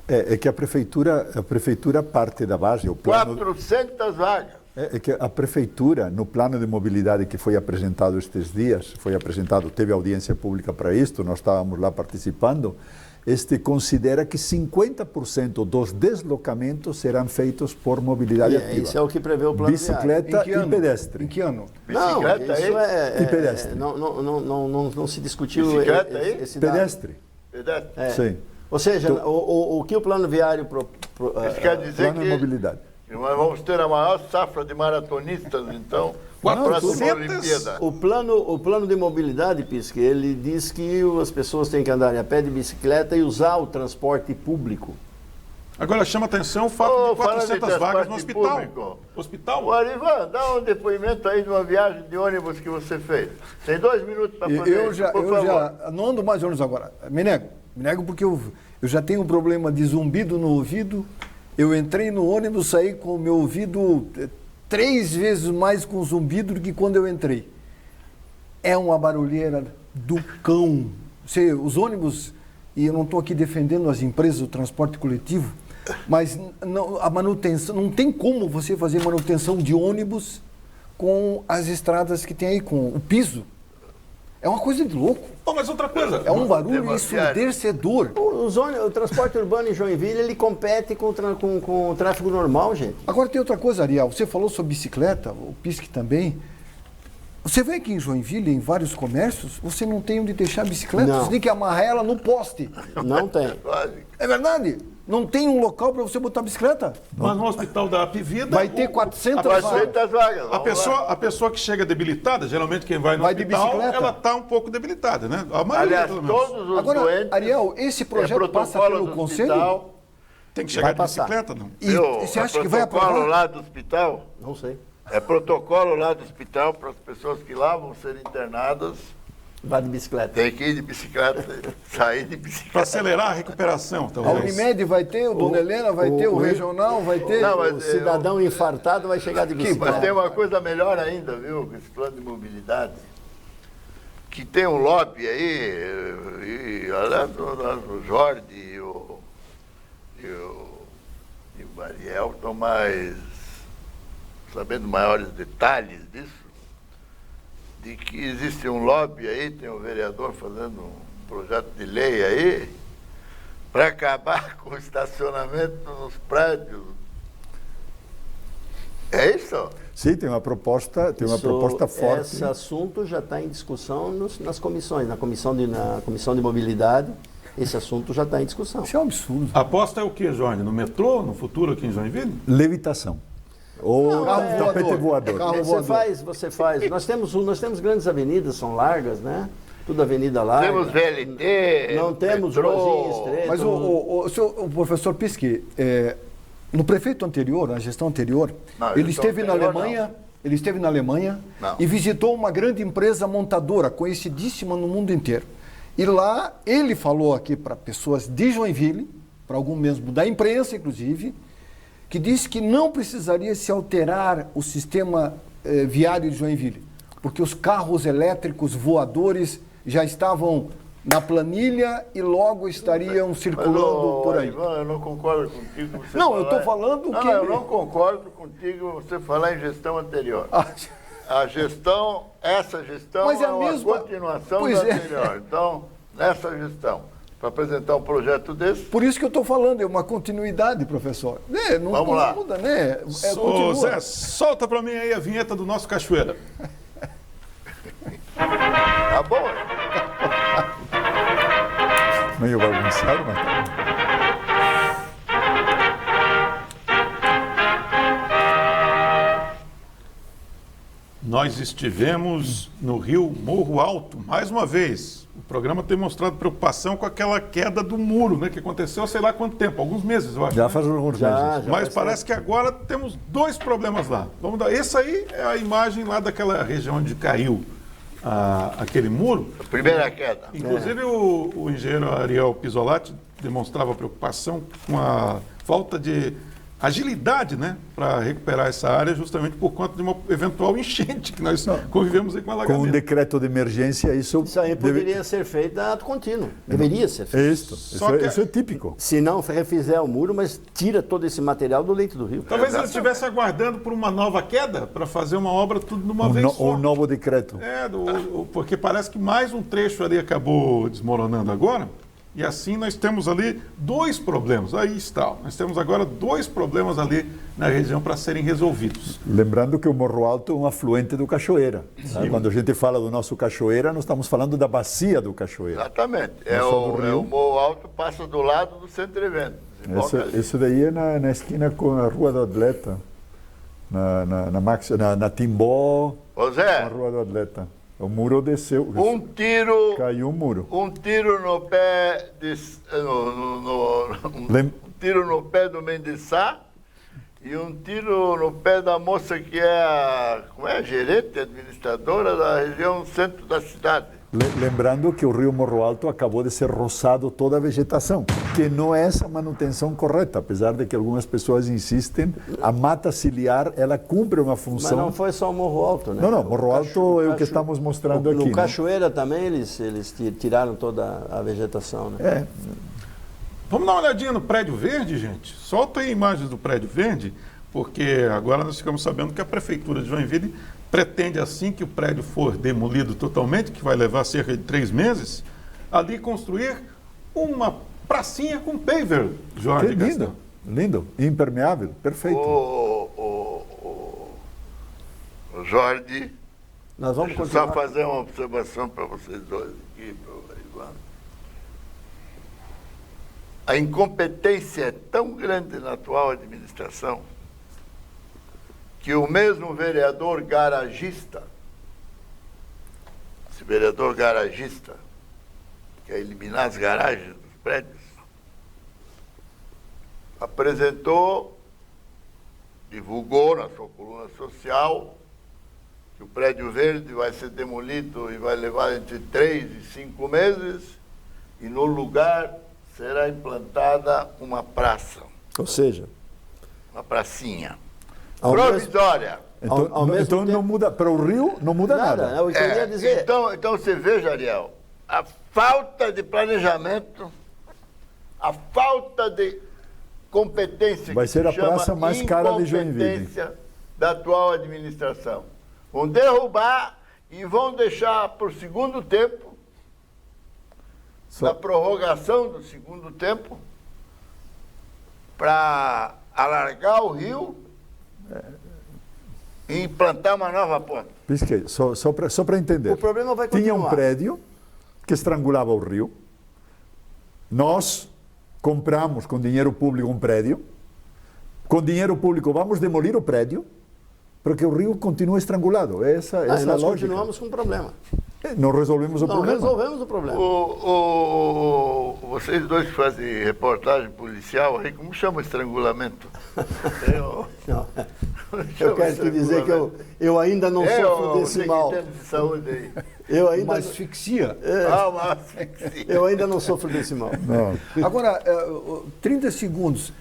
É que a prefeitura parte da base, o plano... 400 vagas. É que a prefeitura, no plano de mobilidade que foi apresentado estes dias, teve audiência pública para isto, nós estávamos lá participando, considera que 50% dos deslocamentos serão feitos por mobilidade ativa. Isso é o que prevê o plano bicicleta e pedestre. Em que ano? Não, isso E pedestre. não se discutiu Bicicleta esse dado. Pedestre. Pedestre. Sim. Ou seja, o que o plano viário... Isso quer dizer Plano de que mobilidade. nós vamos ter a maior safra de maratonistas, então, na próxima Olimpíada. O plano de mobilidade, Pisque, ele diz que as pessoas têm que andar a pé de bicicleta e usar o transporte público. Agora chama atenção o fato de 400 vagas no hospital. Público. Hospital? O Arivan, dá um depoimento aí de uma viagem de ônibus que você fez. Tem 2 minutos para fazer Eu já não ando mais ônibus agora. Me nego porque eu já tenho um problema de zumbido no ouvido. Eu entrei no ônibus, saí com o meu ouvido 3 vezes mais com zumbido do que quando eu entrei. É uma barulheira do cão. Os ônibus, e eu não estou aqui defendendo as empresas do transporte coletivo, mas a manutenção, não tem como você fazer manutenção de ônibus com as estradas que tem aí, com o piso. É uma coisa de louco. Oh, mas outra coisa. É um barulho ensurdecedor. O transporte urbano em Joinville, ele compete com o tráfego normal, gente. Agora tem outra coisa, Ariel. Você falou sobre bicicleta, o Pisque também. Você vê que em Joinville, em vários comércios, você não tem onde deixar a bicicleta. Não. Você tem que amarrar ela no poste. Não tem. É verdade? Não tem um local para você botar a bicicleta. Mas no hospital da Apivida... Vai ter 400 a vagas. A pessoa que chega debilitada, geralmente quem vai no Vai de hospital, bicicleta. ela está um pouco debilitada, né? A maioria, Aliás, pelo menos. todos os Agora, doentes... Ariel, esse projeto passa pelo Conselho? Tem que chegar de passar. bicicleta, não? E você acha que vai protocolo aprovar? lá do hospital? Não sei. É protocolo lá do hospital para as pessoas que lá vão ser internadas. Vai de bicicleta. Tem que ir de bicicleta, sair de Para bicicleta. acelerar a recuperação, A talvez. Unimed vai ter, o Dona Helena vai ter, o Regional vai ter. Não, mas O cidadão infartado vai chegar de Mas bicicleta. tem uma coisa melhor ainda, viu, com esse plano de mobilidade. Que tem um lobby aí, e aliás, o Jorge e o Ariel estão sabendo maiores detalhes disso, de que existe um lobby aí, tem um vereador fazendo um projeto de lei aí, para acabar com o estacionamento nos prédios. É isso? Sim, tem uma proposta forte. Esse assunto já está em discussão nas comissões. Na comissão de mobilidade, esse assunto já está em discussão. Isso é um absurdo. A aposta é o que, Jorge? No metrô, no futuro aqui em Joinville? Levitação. Ou tapete voador. Carro voador. Você faz. Nós temos grandes avenidas, são largas, né? Tudo avenida larga. Temos VLT, Não temos metrô. ruazinha estreita. Mas o professor Pisque, no prefeito anterior, na gestão anterior, Não, ele gestão esteve na anterior, Alemanha. Ele esteve na Alemanha Não. e visitou uma grande empresa montadora, conhecidíssima no mundo inteiro. E lá ele falou aqui para pessoas de Joinville, para algum mesmo da imprensa, inclusive, que disse que não precisaria se alterar o sistema viário de Joinville, porque os carros elétricos voadores já estavam na planilha e logo estariam circulando por aí. Ivan, eu não concordo contigo. Você Não, eu falar- estou falando não, que... eu não concordo contigo você falar em gestão anterior. Ah, Essa gestão Mas é é a uma mesma- continuação Pois da é. anterior. Então, nessa gestão, para apresentar um projeto desse, Por isso que eu estou falando, é uma continuidade, professor. Não Vamos lá. muda, né? Ô, Continua. Zé, solta para mim aí a vinheta do nosso Cachoeira. tá bom? Meio bagunçado, mas tá. Nós estivemos no Rio Morro Alto, mais uma vez. O programa tem mostrado preocupação com aquela queda do muro, né? Que aconteceu há sei lá quanto tempo, alguns meses, eu acho. Já né? faz alguns Já, meses. já. Mas parece que agora temos 2 problemas lá. Vamos dar. Esse aí é a imagem lá daquela região onde caiu aquele muro. Primeira queda. Inclusive o engenheiro Ariel Pisolatti demonstrava preocupação com a falta de agilidade, né, para recuperar essa área, justamente por conta de uma eventual enchente que nós convivemos aí com Com alagamento. um decreto de emergência, isso aí poderia ser feito a ato contínuo. Deveria ser feito. Isso é típico. Se não refizer o muro, mas tira todo esse material do leito do rio. Talvez ele estivesse aguardando por uma nova queda para fazer uma obra tudo de uma vez só. Um novo decreto. Porque parece que mais um trecho ali acabou desmoronando agora. E assim nós temos ali 2 problemas. Aí está. Nós temos agora 2 problemas ali na região para serem resolvidos. Lembrando que o Morro Alto é um afluente do Cachoeira. Tá? Quando a gente fala do nosso Cachoeira, nós estamos falando da bacia do Cachoeira. Exatamente. O Morro Alto passa do lado do centro de eventos. Isso daí é na esquina com a Rua do Atleta. Na Timbó, José, na Rua do Atleta. O muro desceu. Caiu um muro. Um tiro no pé tiro no pé do Mendes-Sá e um tiro no pé da moça que é a gerente, administradora da região centro da cidade. Lembrando que o Rio Morro Alto acabou de ser roçado toda a vegetação, que não é essa manutenção correta, apesar de que algumas pessoas insistem, a mata ciliar, ela cumpre uma função... Mas não foi só o Morro Alto, né? Não, Morro Alto é o que estamos mostrando aqui. No Cachoeira também eles tiraram toda a vegetação, né? Vamos dar uma olhadinha no Prédio Verde, gente? Solta aí imagens do Prédio Verde, porque agora nós ficamos sabendo que a Prefeitura de Joinville pretende, assim que o prédio for demolido totalmente, que vai levar cerca de 3 meses, ali construir uma pracinha com paver, Jorge. Que lindo, lindo, impermeável, perfeito. Jorge, nós vamos deixa eu só fazer uma observação para vocês dois aqui, para o Ivan. A incompetência é tão grande na atual administração que o mesmo vereador garagista, esse vereador garagista, que quer eliminar as garagens dos prédios, apresentou, divulgou na sua coluna social que o Prédio Verde vai ser demolido e vai levar entre 3 e 5 meses e no lugar será implantada uma praça. Ou seja, uma pracinha. Provisória. Então não muda, para o Rio não muda nada. Eu queria dizer. Então você veja, Ariel, a falta de planejamento, a falta de competência. Vai ser a praça mais cara de Joinville. Da atual administração. Vão derrubar e vão deixar para o segundo tempo, na prorrogação do segundo tempo, para alargar o rio e implantar uma nova ponte. Pisquei, só para entender. O problema vai continuar. Tinha um prédio que estrangulava o rio. Nós compramos com dinheiro público um prédio. Com dinheiro público vamos demolir o prédio para que o rio continue estrangulado. Essa é a nós lógica. continuamos com o problema. Não resolvemos o problema. Não resolvemos o problema. Vocês dois que fazem reportagem policial aí, como chama estrangulamento? Eu quero te dizer que eu ainda não sofro desse mal. De saúde aí. Uma asfixia. Uma asfixia. Eu ainda não sofro desse mal. Não. Agora, 30 segundos.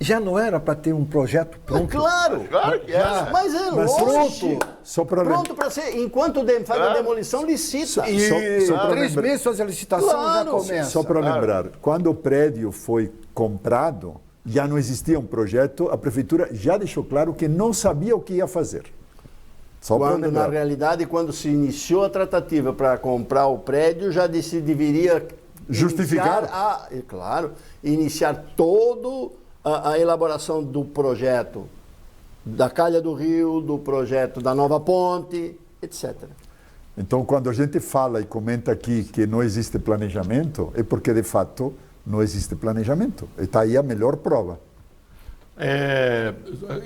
Já não era para ter um projeto pronto? Claro que é. Mas é longe. Pronto para ser. Enquanto faz a demolição, licita. Só 3 meses faz a licitação, já começa. Só para lembrar, quando o prédio foi comprado, já não existia um projeto, a prefeitura já deixou claro que não sabia o que ia fazer. Quando, na realidade, quando se iniciou a tratativa para comprar o prédio, já se deveria justificar. Iniciar todo a elaboração do projeto da calha do rio, do projeto da nova ponte, etc. Então, quando a gente fala e comenta aqui que não existe planejamento, é porque, de fato, não existe planejamento. E está aí a melhor prova.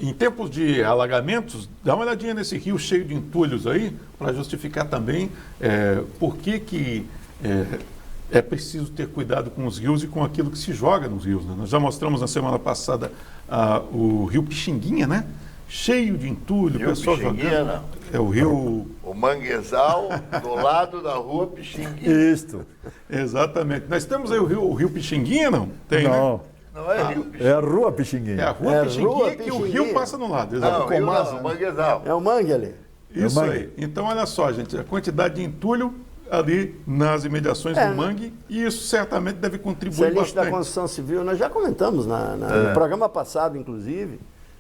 Em tempos de alagamentos, dá uma olhadinha nesse rio cheio de entulhos aí, para justificar também por que é preciso ter cuidado com os rios e com aquilo que se joga nos rios. Né? Nós já mostramos na semana passada o rio Pixinguinha, né? Cheio de entulho, o pessoal jogando. Não. É o rio... O manguezal do lado da rua Pixinguinha. Isso. Exatamente. Nós temos aí o rio Pixinguinha, não? Tem, não. Né? Não é Rio É Pixinguinha. a Rua Pixinguinha. É a Rua É, Pixinguinha Rua que o Pixinguinha. rio passa no lado. Não, Exatamente. Rio Comasa. não, Manguezal. É o mangue ali. Isso mangue. aí. Então, olha só, gente, a quantidade de entulho ali nas imediações do mangue, e isso certamente deve Isso é contribuir lixo da bastante. construção civil. Nós já comentamos no programa passado, inclusive,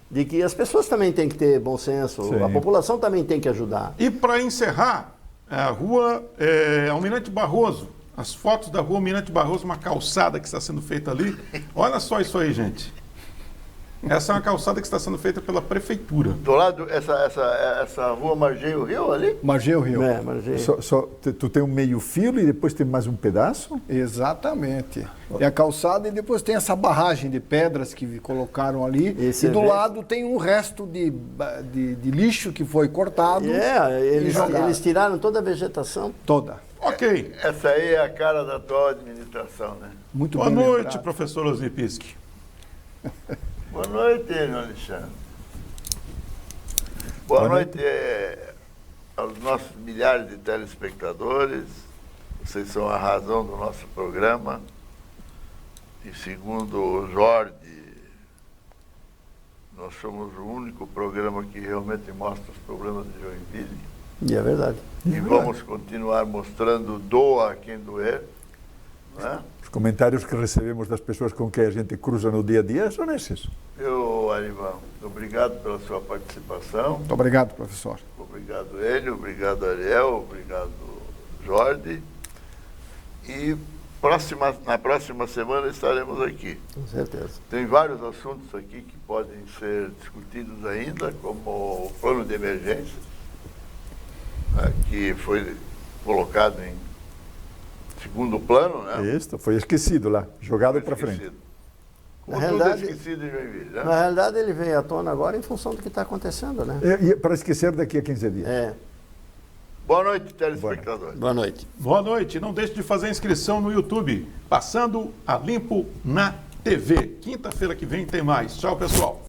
de que as pessoas também têm que ter bom senso, Sim. a população também tem que ajudar. E para encerrar, a rua Almirante Barroso, as fotos da rua Almirante Barroso, uma calçada que está sendo feita ali. Olha só isso aí, gente. Essa é uma calçada que está sendo feita pela prefeitura. Do lado, essa rua margeia o rio ali? Margeia o Rio. É, mas, Tu tem um meio fio e depois tem mais um pedaço? Exatamente. É a calçada e depois tem essa barragem de pedras que colocaram ali. Esse e do evento- lado tem um resto de lixo que foi cortado eles tiraram toda a vegetação. toda. Ok. Essa aí é a cara da tua administração, né? Muito é Boa bem noite, lembrado. professor Osnipiski. Boa noite, Enio Alexandre. Boa noite aos nossos milhares de telespectadores. Vocês são a razão do nosso programa. E segundo o Jorge, nós somos o único programa que realmente mostra os problemas de Joinville. E é verdade. E vamos continuar mostrando doa a quem doer. Né? Os comentários que recebemos das pessoas com quem a gente cruza no dia a dia são esses. Eu, Arivão, obrigado pela sua participação. Muito obrigado, professor. Obrigado, Enio. Obrigado, Ariel. Obrigado, Jorge. E na próxima semana estaremos aqui. Com certeza. Tem vários assuntos aqui que podem ser discutidos ainda, como o plano de emergência, que foi colocado em segundo plano, né? Isto foi esquecido lá, jogado para frente. Esquecido. Na Como tudo é realidade- esquecido em Joinville, né? Na realidade, ele veio à tona agora em função do que está acontecendo, né? E para esquecer daqui a 15 dias. É. Boa noite, telespectadores. Boa noite. Boa noite. Não deixe de fazer a inscrição no YouTube. Passando a Limpo na TV. Quinta-feira que vem tem mais. Tchau, pessoal.